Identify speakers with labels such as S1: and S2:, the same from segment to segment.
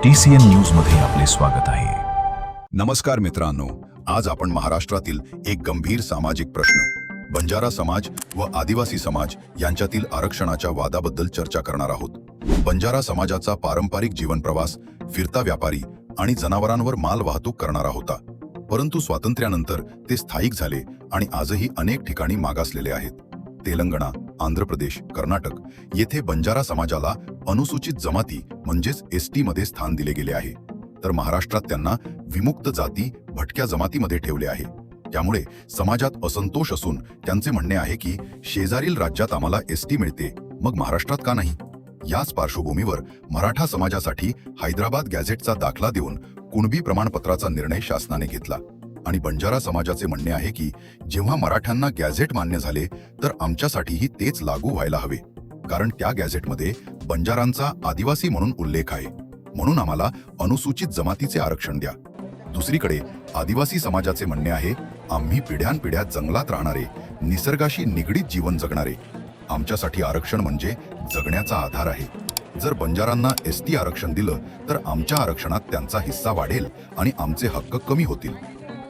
S1: TCN news मध्ये आपले स्वागत आहे।
S2: नमस्कार मित्रांनो, आज आपण महाराष्ट्रातील एक गंभीर सामाजिक प्रश्न बंजारा समाज व आदिवासी समाज यांच्यातील आरक्षणाच्या वादाबद्दल चर्चा करणार आहोत। बंजारा समाजाचा पारंपरिक जीवन प्रवास फिरता व्यापारी आणि जनावरांवर माल वाहतूक करणारा होता, परंतु स्वातंत्र्यानंतर ते स्थायिक झाले आणि आजही अनेक ठिकाणी मागासलेले आहेत। तेलंगणा, आंध्र प्रदेश, कर्नाटक येथे बंजारा समाजाला अनुसूचित जमाती म्हणजेच ST मध्ये स्थान दिले गेले आहे, तर महाराष्ट्रात त्यांना विमुक्त जाती भटक्या जमातीमध्ये ठेवले आहे। त्यामुळे समाजात असंतोष असून त्यांचे म्हणणे आहे की शेजारील राज्यात आम्हाला ST मिळते, मग महाराष्ट्रात का नाही? याच पार्श्वभूमीवर मराठा समाजासाठी हैदराबाद गॅझेटचा दाखला देऊन कुणबी प्रमाणपत्राचा निर्णय शासनाने घेतला आणि बंजारा समाजाचे म्हणणे आहे की जेव्हा मराठ्यांना गॅझेट मान्य झाले तर आमच्यासाठीही तेच लागू व्हायला हवे, कारण त्या गॅझेटमध्ये बंजारांचा आदिवासी म्हणून उल्लेख आहे, म्हणून आम्हाला अनुसूचित जमातीचे आरक्षण द्या। दुसरीकडे आदिवासी समाजाचे म्हणणे आहे, आम्ही पिढ्यानपिढ्या जंगलात राहणारे, निसर्गाशी निगडीत जीवन जगणारे, आमच्यासाठी आरक्षण म्हणजे जगण्याचा आधार आहे। जर बंजारांना ST आरक्षण दिलं तर आमच्या आरक्षणात त्यांचा हिस्सा वाढेल आणि आमचे हक्क कमी होतील।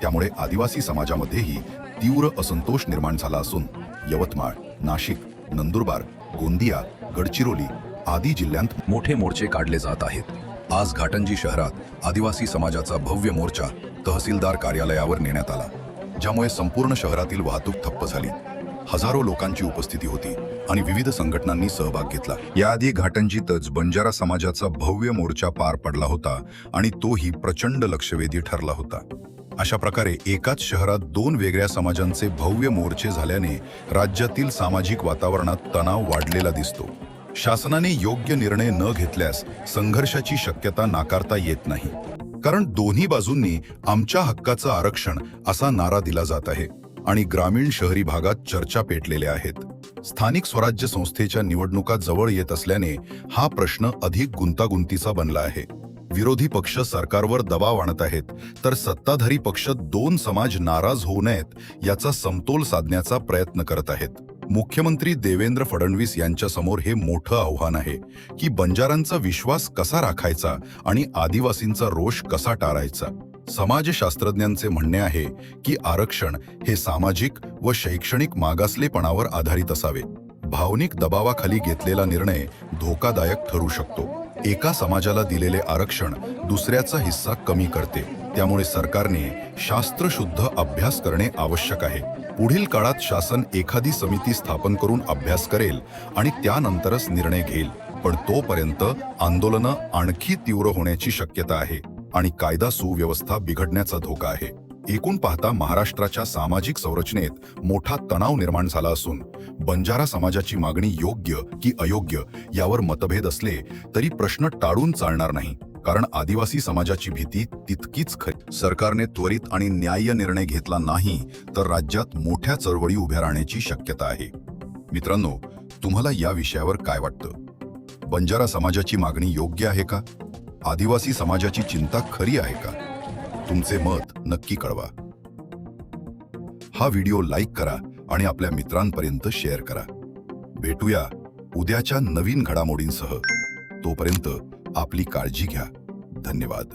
S2: त्यामुळे आदिवासी समाजामध्येही तीव्र असंतोष निर्माण झाला असून यवतमाळ, नाशिक, नंदुरबार, गोंदिया, गडचिरोली आदी जिल्ह्यांत मोठे मोर्चे काढले जात आहेत। आज घाटंजी शहरात आदिवासी समाजाचा भव्य मोर्चा तहसीलदार कार्यालयावर नेण्यात आला, ज्यामुळे संपूर्ण शहरातील वाहतूक ठप्प झाली। हजारो लोकांची उपस्थिती होती आणि विविध संघटनांनी सहभाग घेतला। याआधी घाटंजीतच बंजारा समाजाचा भव्य मोर्चा पार पडला होता आणि तोही प्रचंड लक्षवेधी ठरला होता। अशा प्रकारे एकाच शहरात दोन वेगळ्या समाजांचे भव्य मोर्चे झाल्याने राज्यातील सामाजिक वातावरणात तणाव वाढलेला दिसतो। शासनाने योग्य निर्णय न घेतल्यास संघर्षाची शक्यता नाकारता येत नाही, कारण दोन्ही बाजूंनी आमच्या हक्काचं आरक्षण असा नारा दिला जात आहे आणि ग्रामीण शहरी भागात चर्चा पेटलेल्या आहेत। स्थानिक स्वराज्य संस्थेच्या निवडणुका जवळ येत असल्याने हा प्रश्न अधिक गुंतागुंतीचा बनला आहे। विरोधी पक्ष सरकारवर दबाव आणत आहेत, तर सत्ताधारी पक्ष दोन समाज नाराज होऊ नयेत याचा समतोल साधण्याचा प्रयत्न करत आहेत। मुख्यमंत्री देवेंद्र फडणवीस यांच्यासमोर हे मोठं आव्हान आहे की बंजारांचा विश्वास कसा राखायचा आणि आदिवासींचा रोष कसा टाळायचा। समाजशास्त्रज्ञांचे म्हणणे आहे की आरक्षण हे सामाजिक व शैक्षणिक मागासलेपणावर आधारित असावे। भावनिक दबावाखाली घेतलेला निर्णय धोकादायक ठरू शकतो। एका समाजाला दिलेले आरक्षण दुसऱ्याचा हिस्सा कमी करते, त्यामुळे सरकारने शास्त्रशुद्ध अभ्यास करणे आवश्यक आहे। पुढील काळात शासन एखादी समिती स्थापन करून अभ्यास करेल आणि त्यानंतरच निर्णय घेईल, पण तोपर्यंत आंदोलनं आणखी तीव्र होण्याची शक्यता आहे आणि कायदा सुव्यवस्था बिघडण्याचा धोका आहे। एकूण पाहता महाराष्ट्राच्या सामाजिक संरचनेत मोठा तणाव निर्माण झाला असून बंजारा समाजाची मागणी योग्य की अयोग्य यावर मतभेद असले तरी प्रश्न टाळून चालणार नाही, कारण आदिवासी समाजाची भीती तितकीच खरी। सरकारने त्वरित आणि न्याय्य निर्णय घेतला नाही तर राज्यात मोठ्या चळवळी उभ्या राहण्याची शक्यता आहे। मित्रांनो, तुम्हाला या विषयावर काय वाटतं? बंजारा समाजाची मागणी योग्य आहे का? आदिवासी समाजाची चिंता खरी आहे का? तुमचे मत नक्की कळवा। हा व्हिडिओ लाईक करा आणि आपल्या मित्रांपर्यंत शेअर करा। भेटूया उद्याच्या नवीन घडामोडींसह। तोपर्यंत आपली काळजी घ्या। धन्यवाद।